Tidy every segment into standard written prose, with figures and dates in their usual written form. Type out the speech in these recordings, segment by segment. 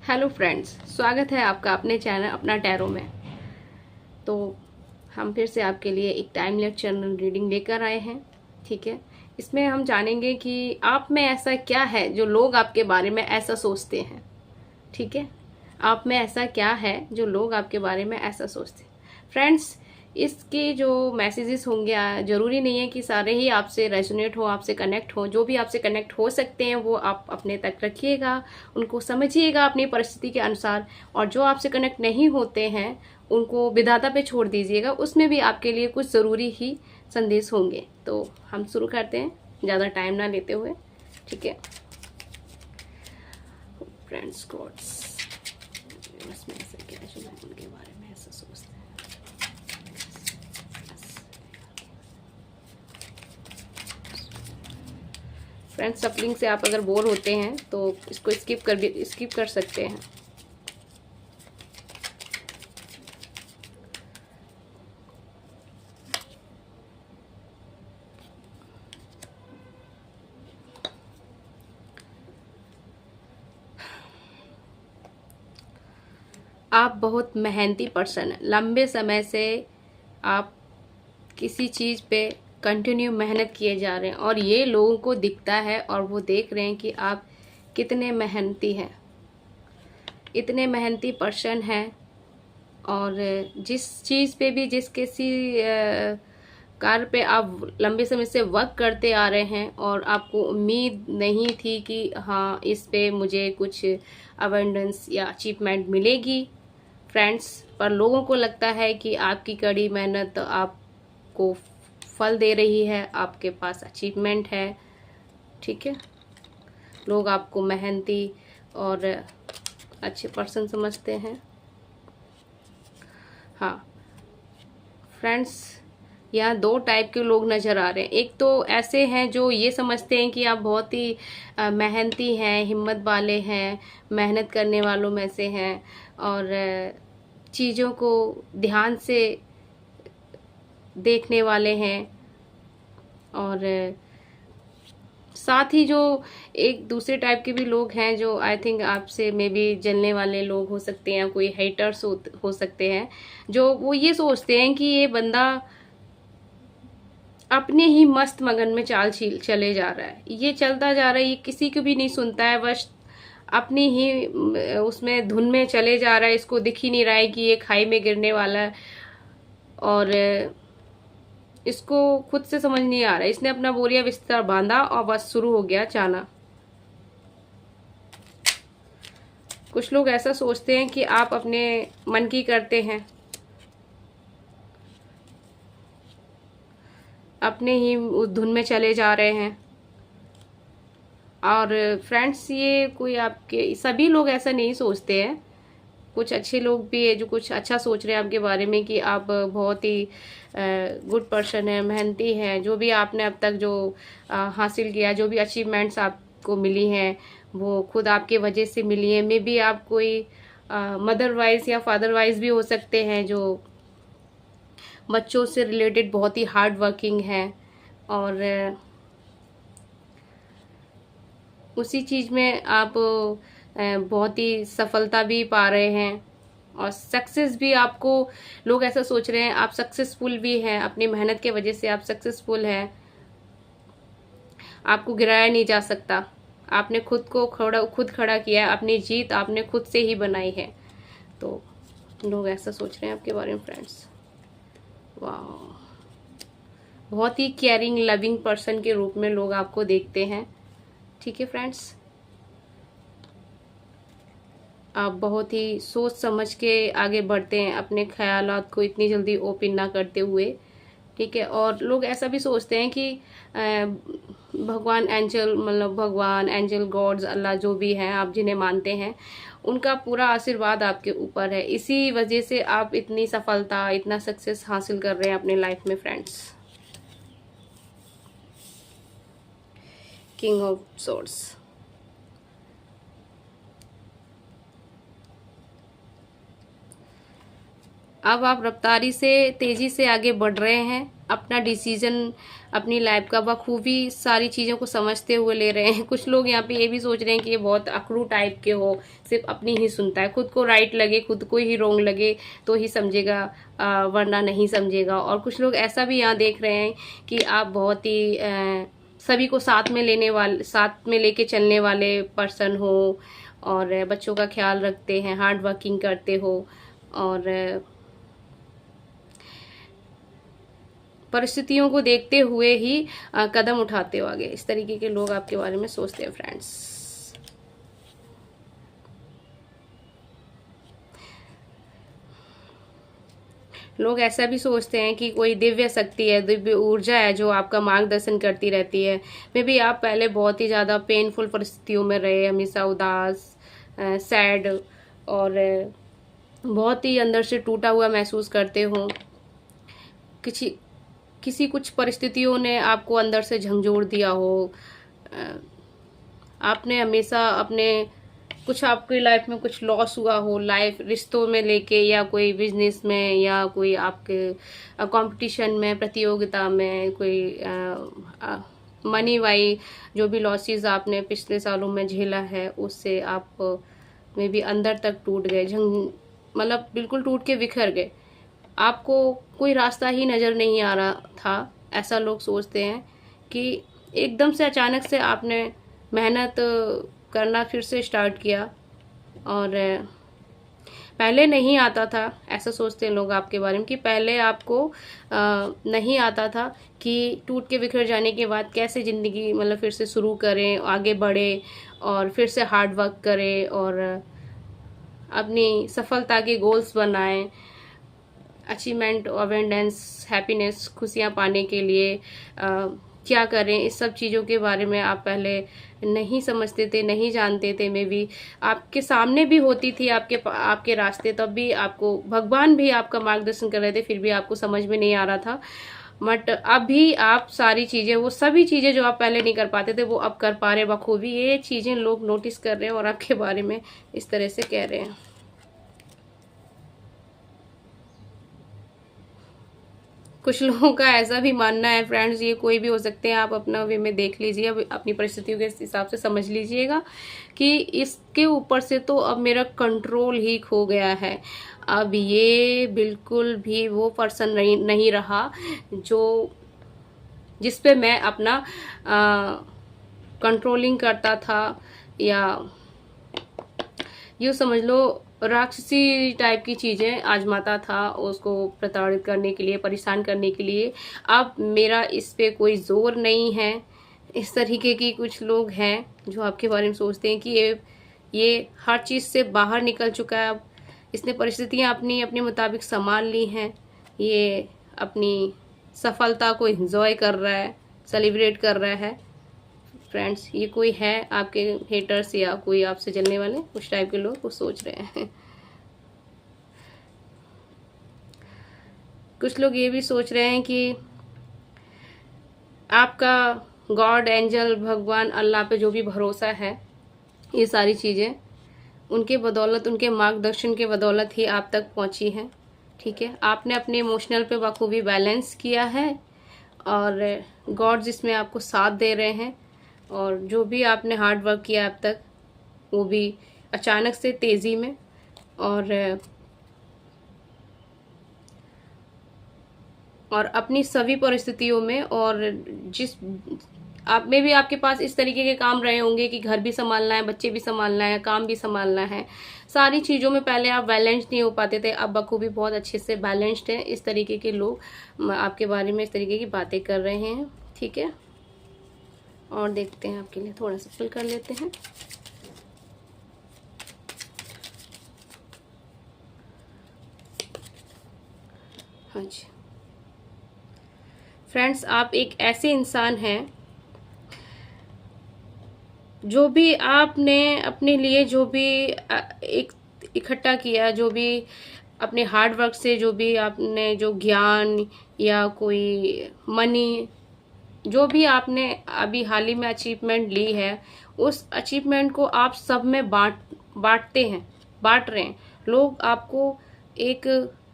Hello friends, स्वागत है आपका अपने चैनल अपना टैरो में। तो हम फिर से आपके लिए एक टाइमलेस चैनल रीडिंग लेकर आए हैं। ठीक है, इसमें हम जानेंगे कि आप में ऐसा क्या है जो लोग आपके बारे में ऐसा सोचते हैं। ठीक है, आप में ऐसा क्या है जो लोग आपके बारे में ऐसा सोचते हैं। फ्रेंड्स, इसके जो मैसेजेस होंगे ज़रूरी नहीं है कि सारे ही आपसे रेजोनेट हो, आपसे कनेक्ट हो। जो भी आपसे कनेक्ट हो सकते हैं वो आप अपने तक रखिएगा, उनको समझिएगा अपनी परिस्थिति के अनुसार। और जो आपसे कनेक्ट नहीं होते हैं उनको विधाता पे छोड़ दीजिएगा, उसमें भी आपके लिए कुछ ज़रूरी ही संदेश होंगे। तो हम शुरू करते हैं ज़्यादा टाइम ना लेते हुए। ठीक है फ्रेंड्स, गॉड्स इसमें ऐसा क्या है जो मैं उनके बारे में ऐसा सोचते हैं। फ्रेंड्स, सफलिंग से आप अगर बोर होते हैं तो इसको स्किप कर सकते हैं। आप बहुत मेहनती पर्सन हैं। लंबे समय से आप किसी चीज़ पे कंटिन्यू मेहनत किए जा रहे हैं और ये लोगों को दिखता है और वो देख रहे हैं कि आप कितने मेहनती हैं, इतने मेहनती पर्सन हैं। और जिस चीज़ पे भी जिस किसी कार्य पे आप लंबे समय से वर्क करते आ रहे हैं और आपको उम्मीद नहीं थी कि हाँ इस पे मुझे कुछ अबंडेंस या अचीवमेंट मिलेगी फ्रेंड्स, पर लोगों को लगता है कि आपकी कड़ी मेहनत आपको फल दे रही है, आपके पास अचीवमेंट है। ठीक है, लोग आपको मेहनती और अच्छे पर्सन समझते हैं। हाँ फ्रेंड्स, यहाँ दो टाइप के लोग नज़र आ रहे हैं। एक तो ऐसे हैं जो ये समझते हैं कि आप बहुत ही मेहनती हैं, हिम्मत वाले हैं, मेहनत करने वालों में से हैं और चीज़ों को ध्यान से देखने वाले हैं। और साथ ही जो एक दूसरे टाइप के भी लोग हैं जो आई थिंक आपसे मे बी जलने वाले लोग हो सकते हैं, कोई हेटर्स हो सकते हैं, जो वो ये सोचते हैं कि ये बंदा अपने ही मस्त मगन में चले जा रहा है, ये चलता जा रहा है, ये किसी को भी नहीं सुनता है, बस अपनी ही उसमें धुन में चले जा रहा है। इसको दिख ही नहीं रहा है कि ये खाई में गिरने वाला है और इसको खुद से समझ नहीं आ रहा है। इसने अपना बोरिया बिस्तर बांधा और बस शुरू हो गया जाना। कुछ लोग ऐसा सोचते हैं कि आप अपने मन की करते हैं, अपने ही उस धुन में चले जा रहे हैं। और फ्रेंड्स, ये कोई आपके सभी लोग ऐसा नहीं सोचते हैं। कुछ अच्छे लोग भी है जो कुछ अच्छा सोच रहे हैं आपके बारे में कि आप बहुत ही गुड पर्सन है, मेहनती हैं। जो भी आपने अब तक जो हासिल किया, जो भी अचीवमेंट्स आपको मिली हैं वो खुद आपके वजह से मिली है। मे बी आप कोई मदर वाइज या फादर वाइज भी हो सकते हैं जो बच्चों से रिलेटेड बहुत ही हार्ड वर्किंग हैं और उसी चीज़ में आप बहुत ही सफलता भी पा रहे हैं और सक्सेस भी आपको लोग ऐसा सोच रहे हैं। आप सक्सेसफुल भी हैं, अपनी मेहनत के वजह से आप सक्सेसफुल हैं। आपको गिराया नहीं जा सकता, आपने खुद खड़ा किया है, अपनी जीत आपने खुद से ही बनाई है। तो लोग ऐसा सोच रहे हैं आपके बारे में फ्रेंड्स। वाह, बहुत ही केयरिंग लविंग पर्सन के रूप में लोग आपको देखते हैं। ठीक है फ्रेंड्स, आप बहुत ही सोच समझ के आगे बढ़ते हैं, अपने ख्यालात को इतनी जल्दी ओपन ना करते हुए। ठीक है, और लोग ऐसा भी सोचते हैं कि भगवान एंजल, मतलब भगवान एंजल गॉड्स अल्लाह जो भी हैं आप जिन्हें मानते हैं, उनका पूरा आशीर्वाद आपके ऊपर है। इसी वजह से आप इतनी सफलता, इतना सक्सेस हासिल कर रहे हैं अपने लाइफ में फ्रेंड्स। किंग ऑफ सोर्ड्स, अब आप रफ्तारी से तेजी से आगे बढ़ रहे हैं। अपना डिसीजन अपनी लाइफ का बखूबी सारी चीज़ों को समझते हुए ले रहे हैं। कुछ लोग यहाँ पे ये भी सोच रहे हैं कि ये बहुत अकड़ू टाइप के हो, सिर्फ अपनी ही सुनता है, खुद को राइट लगे, खुद को ही रोंग लगे तो ही समझेगा, वरना नहीं समझेगा। और कुछ लोग ऐसा भी यहाँ देख रहे हैं कि आप बहुत ही सभी को साथ में लेके चलने वाले पर्सन हो, और बच्चों का ख्याल रखते हैं, हार्ड वर्किंग करते हो, और परिस्थितियों को देखते हुए ही कदम उठाते हो आगे। इस तरीके के लोग आपके बारे में सोचते हैं फ्रेंड्स। लोग ऐसा भी सोचते हैं कि कोई दिव्य शक्ति है, दिव्य ऊर्जा है जो आपका मार्गदर्शन करती रहती है। मे बी आप पहले बहुत ही ज़्यादा पेनफुल परिस्थितियों में रहे, हमेशा उदास, सैड, और बहुत ही अंदर से टूटा हुआ महसूस करते हो। किसी कुछ परिस्थितियों ने आपको अंदर से झंझोड़ दिया हो। आपने हमेशा कुछ आपकी लाइफ में कुछ लॉस हुआ हो, लाइफ रिश्तों में लेके, या कोई बिजनेस में, या कोई आपके कंपटीशन में, प्रतियोगिता में, कोई मनी वाई जो भी लॉसेस आपने पिछले सालों में झेला है, उससे आप में भी अंदर तक टूट गए, मतलब बिल्कुल टूट के बिखर गए। आपको कोई रास्ता ही नज़र नहीं आ रहा था। ऐसा लोग सोचते हैं कि एकदम से अचानक से आपने मेहनत करना फिर से स्टार्ट किया, और पहले नहीं आता था। ऐसा सोचते हैं लोग आपके बारे में कि पहले आपको नहीं आता था कि टूट के बिखर जाने के बाद कैसे ज़िंदगी मतलब फिर से शुरू करें, आगे बढ़े, और फिर से हार्ड वर्क करें, और अपनी सफलता के गोल्स बनाएं, अचीवमेंट, अवेंडेंस, हैप्पीनेस, खुशियाँ पाने के लिए क्या करें। इस सब चीज़ों के बारे में आप पहले नहीं समझते थे, नहीं जानते थे। मे बी आपके सामने भी होती थी आपके रास्ते, तब भी आपको भगवान भी आपका मार्गदर्शन कर रहे थे, फिर भी आपको समझ में नहीं आ रहा था। बट अभी आप सारी चीज़ें, वो सभी चीज़ें जो आप पहले नहीं कर पाते थे, वो अब कर पा रहे बखूबी। ये चीज़ें लोग नोटिस कर रहे हैं और आपके बारे में इस तरह से कह रहे हैं। कुछ लोगों का ऐसा भी मानना है फ्रेंड्स, ये कोई भी हो सकते हैं, आप अपना वे में देख लीजिए, अब अपनी परिस्थितियों के हिसाब से समझ लीजिएगा कि इसके ऊपर से तो अब मेरा कंट्रोल ही खो गया है। अब ये बिल्कुल भी वो पर्सन नहीं रहा जिस पे मैं अपना कंट्रोलिंग करता था, या यूँ समझ लो राक्षसी टाइप की चीज़ें आजमाता था उसको प्रताड़ित करने के लिए, परेशान करने के लिए। अब मेरा इस पे कोई जोर नहीं है। इस तरीके की कुछ लोग हैं जो आपके बारे में सोचते हैं कि ये हर चीज़ से बाहर निकल चुका है। अब इसने परिस्थितियाँ अपने मुताबिक संभाल ली हैं। ये अपनी सफलता को एंजॉय कर रहा है, सेलिब्रेट कर रहा है। फ्रेंड्स, ये कोई है आपके हेटर्स या कोई आपसे जलने वाले उस टाइप के लोग कुछ सोच रहे हैं। कुछ लोग ये भी सोच रहे हैं कि आपका गॉड, एंजल, भगवान, अल्लाह पे जो भी भरोसा है, ये सारी चीज़ें उनके बदौलत, उनके मार्गदर्शन के बदौलत ही आप तक पहुंची हैं। ठीक है, आपने अपने इमोशनल पे बखूबी बैलेंस किया है, और गॉड जिसमें आपको साथ दे रहे हैं, और जो भी आपने हार्ड वर्क किया अब तक, वो भी अचानक से तेज़ी में, और अपनी सभी परिस्थितियों में, और जिस आप में भी आपके पास इस तरीके के काम रहे होंगे कि घर भी संभालना है, बच्चे भी संभालना है, काम भी संभालना है। सारी चीज़ों में पहले आप बैलेंस्ड नहीं हो पाते थे, अब बखूबी बहुत अच्छे से बैलेंस्ड है। इस तरीके के लोग आपके बारे में इस तरीके की बातें कर रहे हैं। ठीक है, और देखते हैं आपके लिए थोड़ा सा फिल कर लेते हैं। हाँ जी फ्रेंड्स, आप एक ऐसे इंसान हैं जो भी आपने अपने लिए जो भी एक इकट्ठा किया, जो भी अपने हार्ड वर्क से, जो भी आपने जो ज्ञान या कोई मनी, जो भी आपने अभी हाल ही में अचीवमेंट ली है, उस अचीवमेंट को आप सब में बांट रहे हैं। लोग आपको एक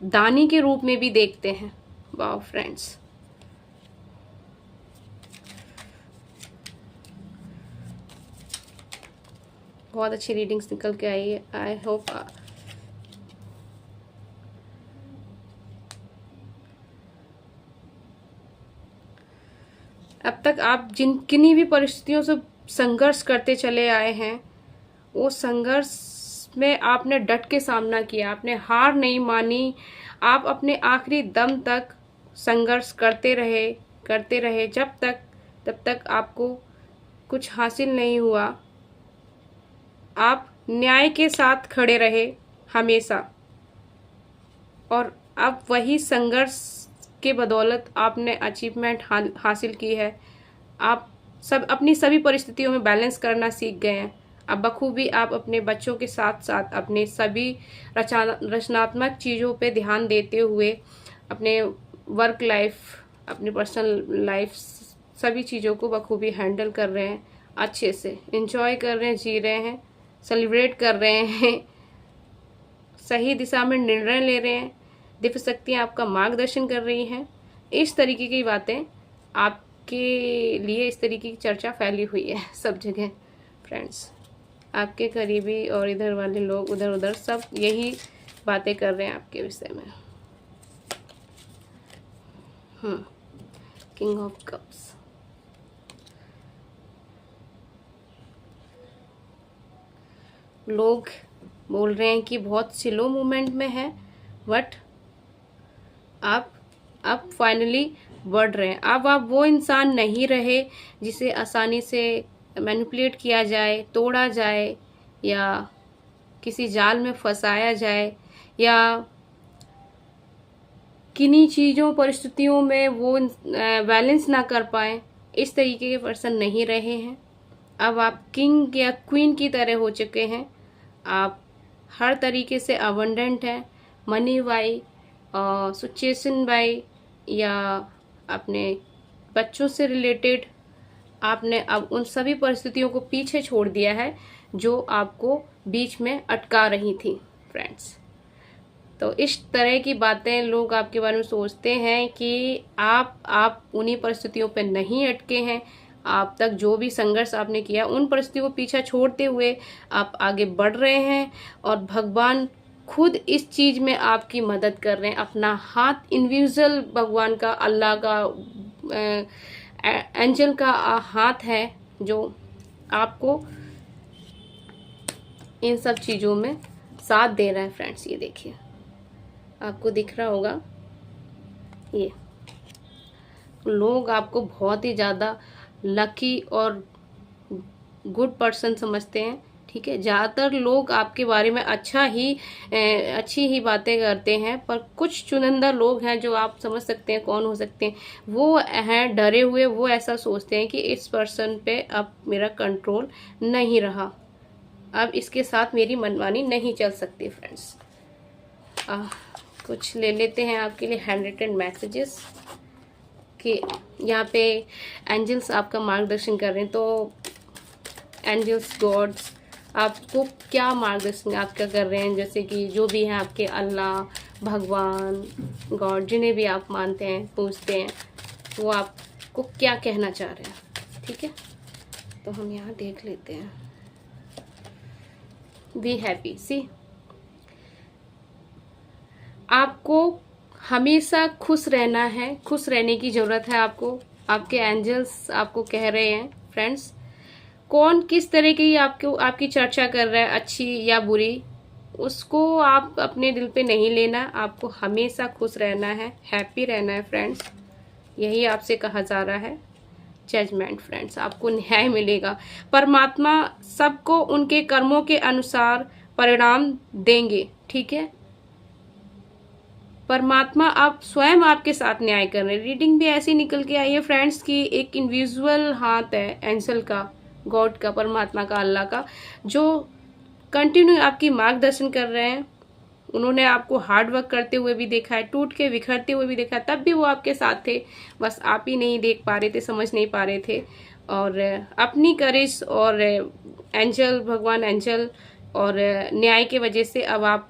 दानी के रूप में भी देखते हैं। वाह फ्रेंड्स, बहुत अच्छी रीडिंग्स निकल के आई है। आई होप अब तक आप किन्हीं भी परिस्थितियों से संघर्ष करते चले आए हैं, वो संघर्ष में आपने डट के सामना किया, आपने हार नहीं मानी, आप अपने आखिरी दम तक संघर्ष करते रहे तब तक आपको कुछ हासिल नहीं हुआ। आप न्याय के साथ खड़े रहे हमेशा, और अब वही संघर्ष के बदौलत आपने अचीवमेंट हासिल की है। आप अपनी सभी परिस्थितियों में बैलेंस करना सीख गए हैं। अब बखूबी आप अपने बच्चों के साथ साथ अपने सभी रचनात्मक चीज़ों पे ध्यान देते हुए अपने वर्क लाइफ, अपनी पर्सनल लाइफ, सभी चीज़ों को बखूबी हैंडल कर रहे हैं, अच्छे से एंजॉय कर रहे हैं, जी रहे हैं, सेलिब्रेट कर रहे हैं, सही दिशा में निर्णय ले रहे हैं, दिव्य शक्तियाँ आपका मार्गदर्शन कर रही हैं। इस तरीके की बातें आपके लिए, इस तरीके की चर्चा फैली हुई है सब जगह फ्रेंड्स। आपके करीबी और इधर वाले लोग उधर उधर सब यही बातें कर रहे हैं आपके विषय में। किंग ऑफ कप्स, लोग बोल रहे हैं कि बहुत स्लो मूवमेंट में है, बट आप अब फाइनली बढ़ रहे हैं। अब आप वो इंसान नहीं रहे जिसे आसानी से मैनिपुलेट किया जाए, तोड़ा जाए, या किसी जाल में फंसाया जाए, या किन्हीं चीज़ों परिस्थितियों में वो बैलेंस ना कर पाए। इस तरीके के पर्सन नहीं रहे हैं। अब आप किंग या क्वीन की तरह हो चुके हैं। आप हर तरीके से अबंडेंट हैं, मनी वाई, सिचुएशन वाई, या अपने बच्चों से रिलेटेड आपने अब उन सभी परिस्थितियों को पीछे छोड़ दिया है जो आपको बीच में अटका रही थी फ्रेंड्स। तो इस तरह की बातें लोग आपके बारे में सोचते हैं कि आप उन्हीं परिस्थितियों पे नहीं अटके हैं। आप तक जो भी संघर्ष आपने किया उन परिस्थितियों को पीछा छोड़ते हुए आप आगे बढ़ रहे हैं, और भगवान खुद इस चीज़ में आपकी मदद कर रहे हैं। अपना हाथ इंडिविजुअल भगवान का, अल्लाह का, एंजल का हाथ है जो आपको इन सब चीज़ों में साथ दे रहा है फ्रेंड्स। ये देखिए, आपको दिख रहा होगा, ये लोग आपको बहुत ही ज़्यादा लकी और गुड पर्सन समझते हैं, ठीक है। ज़्यादातर लोग आपके बारे में अच्छी ही बातें करते हैं, पर कुछ चुनिंदा लोग हैं जो आप समझ सकते हैं कौन हो सकते हैं। वो हैं डरे हुए, वो ऐसा सोचते हैं कि इस पर्सन पे अब मेरा कंट्रोल नहीं रहा, अब इसके साथ मेरी मनमानी नहीं चल सकती फ्रेंड्स। कुछ ले लेते हैं आपके लिए हैंड रिटन मैसेजेस कि यहाँ पे एंजल्स आपका मार्गदर्शन कर रहे हैं। तो एंजल्स, गॉड्स आपको क्या मार्गदर्शन आपका कर रहे हैं, जैसे कि जो भी हैं आपके अल्लाह, भगवान, गॉड, जिन्हें भी आप मानते हैं, पूजते हैं, वो आपको क्या कहना चाह रहे हैं, ठीक है। तो हम यहाँ देख लेते हैं। बी हैप्पी, सी आपको हमेशा खुश रहना है, खुश रहने की ज़रूरत है आपको। आपके एंजल्स आपको कह रहे हैं फ्रेंड्स। कौन किस तरह की आपकी चर्चा कर रहा है, अच्छी या बुरी, उसको आप अपने दिल पे नहीं लेना। आपको हमेशा खुश रहना है, हैप्पी रहना है फ्रेंड्स। यही आपसे कहा जा रहा है। जजमेंट फ्रेंड्स, आपको न्याय मिलेगा। परमात्मा सबको उनके कर्मों के अनुसार परिणाम देंगे, ठीक है। परमात्मा आप स्वयं आपके साथ न्याय कर रहे हैं। रीडिंग भी ऐसी निकल के आई है फ्रेंड्स कि एक इंडिविजुअल हाथ है एंजल का, गॉड का, परमात्मा का, अल्लाह का, जो कंटिन्यू आपकी मार्गदर्शन कर रहे हैं। उन्होंने आपको हार्ड वर्क करते हुए भी देखा है, टूट के बिखरते हुए भी देखा है, तब भी वो आपके साथ थे। बस आप ही नहीं देख पा रहे थे, समझ नहीं पा रहे थे। और अपनी करेज और एंजल, भगवान एंजल और न्याय की वजह से अब आप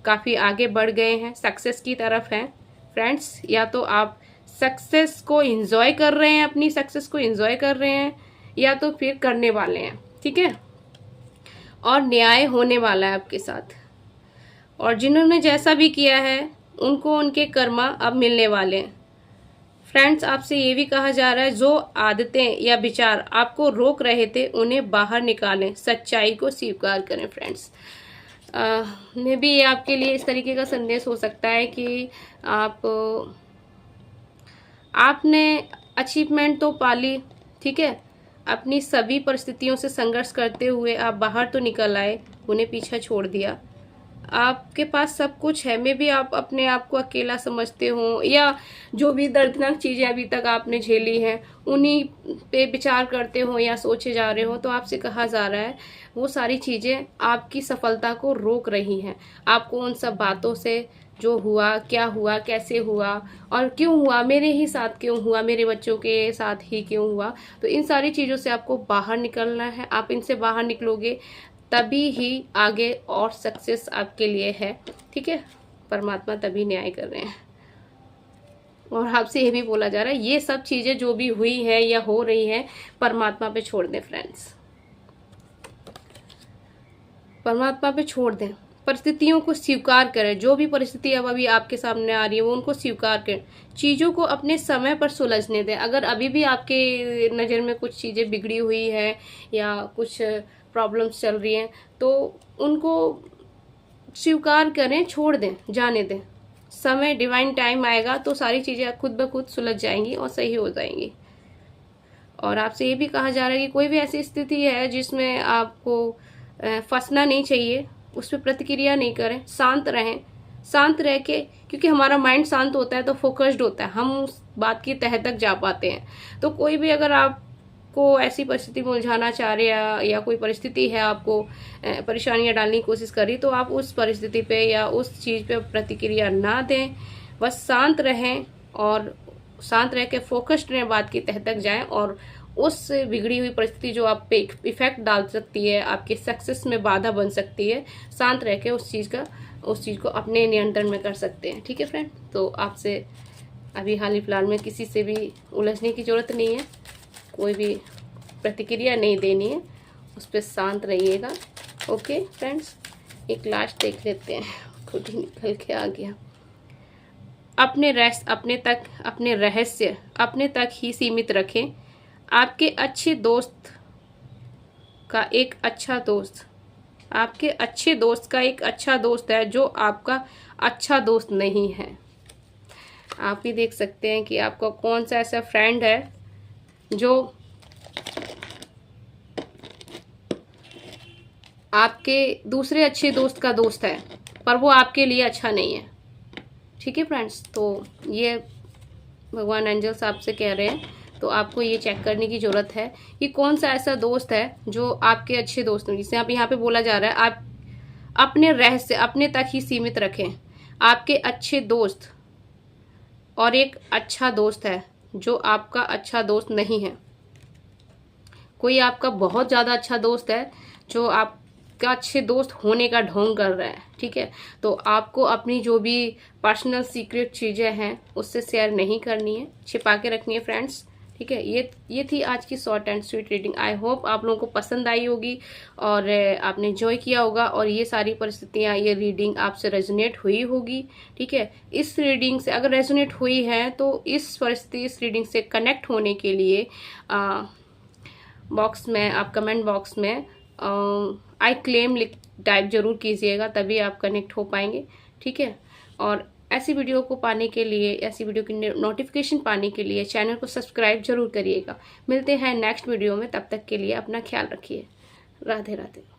काफ़ी आगे बढ़ गए हैं, सक्सेस की तरफ हैं फ्रेंड्स। या तो आप सक्सेस को एंजॉय कर रहे हैं, अपनी सक्सेस को एंजॉय कर रहे हैं, या तो फिर करने वाले हैं, ठीक है। और न्याय होने वाला है आपके साथ। और जिन्होंने जैसा भी किया है उनको उनके कर्मा अब मिलने वाले हैं। फ्रेंड्स, आपसे ये भी कहा जा रहा है जो आदतें या विचार आपको रोक रहे थे उन्हें बाहर निकालें, सच्चाई को स्वीकार करें। फ्रेंड्स, मे भी ये आपके लिए इस तरीके का संदेश हो सकता है कि आपने अचीवमेंट तो पा ली, ठीक है, अपनी सभी परिस्थितियों से संघर्ष करते हुए आप बाहर तो निकल आए, उन्हें पीछा छोड़ दिया। आपके पास सब कुछ है, मे भी आप अपने आप को अकेला समझते हो, या जो भी दर्दनाक चीज़ें अभी तक आपने झेली हैं उन्हीं पे विचार करते हो या सोचे जा रहे हो। तो आपसे कहा जा रहा है वो सारी चीज़ें आपकी सफलता को रोक रही हैं। आपको उन सब बातों से, जो हुआ, क्या हुआ, कैसे हुआ और क्यों हुआ, मेरे ही साथ क्यों हुआ, मेरे बच्चों के साथ ही क्यों हुआ, तो इन सारी चीज़ों से आपको बाहर निकलना है। आप इनसे बाहर निकलोगे तभी ही आगे और सक्सेस आपके लिए है, ठीक है। परमात्मा तभी न्याय कर रहे हैं। और आपसे ये भी बोला जा रहा है ये सब चीज़ें जो भी हुई है या हो रही है परमात्मा पे छोड़ दें। फ्रेंड्स, परमात्मा पे छोड़ दें, परिस्थितियों को स्वीकार करें। जो भी परिस्थिति अब अभी आपके सामने आ रही है वो उनको स्वीकार करें। चीज़ों को अपने समय पर सुलझने दें। अगर अभी भी आपके नज़र में कुछ चीज़ें बिगड़ी हुई है या कुछ प्रॉब्लम्स चल रही हैं तो उनको स्वीकार करें, छोड़ दें, जाने दें। समय, डिवाइन टाइम आएगा तो सारी चीज़ें खुद ब खुद सुलझ जाएंगी और सही हो जाएंगी। और आपसे ये भी कहा जा रहा है कि कोई भी ऐसी स्थिति है जिसमें आपको फंसना नहीं चाहिए, उस पर प्रतिक्रिया नहीं करें, शांत रहें। शांत रह के, क्योंकि हमारा माइंड शांत होता है तो फोकस्ड होता है, हम उस बात की तह तक जा पाते हैं। तो कोई भी अगर आपको ऐसी परिस्थिति में उलझाना चाह रहे या कोई परिस्थिति है आपको परेशानियां डालने की कोशिश करी, तो आप उस परिस्थिति पे या उस चीज़ पे प्रतिक्रिया ना दें। बस शांत रहें और शांत रह के फोकस्ड रहें, बात की तह तक जाएं और उस बिगड़ी हुई परिस्थिति जो आप पे इफेक्ट डाल सकती है, आपके सक्सेस में बाधा बन सकती है, शांत रह के उस चीज़ को अपने नियंत्रण में कर सकते हैं, ठीक है फ्रेंड। तो आपसे अभी हाल ही फिलहाल में किसी से भी उलझने की ज़रूरत नहीं है, कोई भी प्रतिक्रिया नहीं देनी है, उस पर शांत रहिएगा। ओके फ्रेंड्स, एक लास्ट देख लेते हैं, खुद ही निकल के आ गया। अपने रहस्य अपने तक ही सीमित रखें। आपके अच्छे दोस्त का एक अच्छा दोस्त है जो आपका अच्छा दोस्त नहीं है। आप भी देख सकते हैं कि आपका कौन सा ऐसा फ्रेंड है जो आपके दूसरे अच्छे दोस्त का दोस्त है पर वो आपके लिए अच्छा नहीं है, ठीक है फ्रेंड्स। तो ये भगवान एंजल साहब से कह रहे हैं, तो आपको ये चेक करने की ज़रूरत है कि कौन सा ऐसा दोस्त है जो आपके अच्छे दोस्त हैं। जिसे आप यहाँ पे बोला जा रहा है आप अपने रहस्य अपने तक ही सीमित रखें। आपके अच्छे दोस्त और एक अच्छा दोस्त है जो आपका अच्छा दोस्त नहीं है। कोई आपका बहुत ज़्यादा अच्छा दोस्त है जो आपका अच्छे दोस्त होने का ढोंग कर रहा है, ठीक है। तो आपको अपनी जो भी पर्सनल सीक्रेट चीज़ें हैं उससे शेयर नहीं करनी है, छिपा के रखनी है फ्रेंड्स, ठीक है। ये थी आज की short and sweet reading. I hope आप लोगों को पसंद आई होगी और आपने एंजॉय किया होगा और ये सारी परिस्थितियाँ, ये रीडिंग आपसे रेजोनेट हुई होगी, ठीक है। इस रीडिंग से अगर रेजोनेट हुई है तो इस रीडिंग से कनेक्ट होने के लिए आप कमेंट बॉक्स में आई क्लेम टाइप जरूर कीजिएगा, तभी आप कनेक्ट हो पाएंगे, ठीक है। और ऐसी वीडियो को पाने के लिए, ऐसी वीडियो की नोटिफिकेशन पाने के लिए चैनल को सब्सक्राइब जरूर करिएगा। मिलते हैं नेक्स्ट वीडियो में, तब तक के लिए अपना ख्याल रखिए। राधे राधे।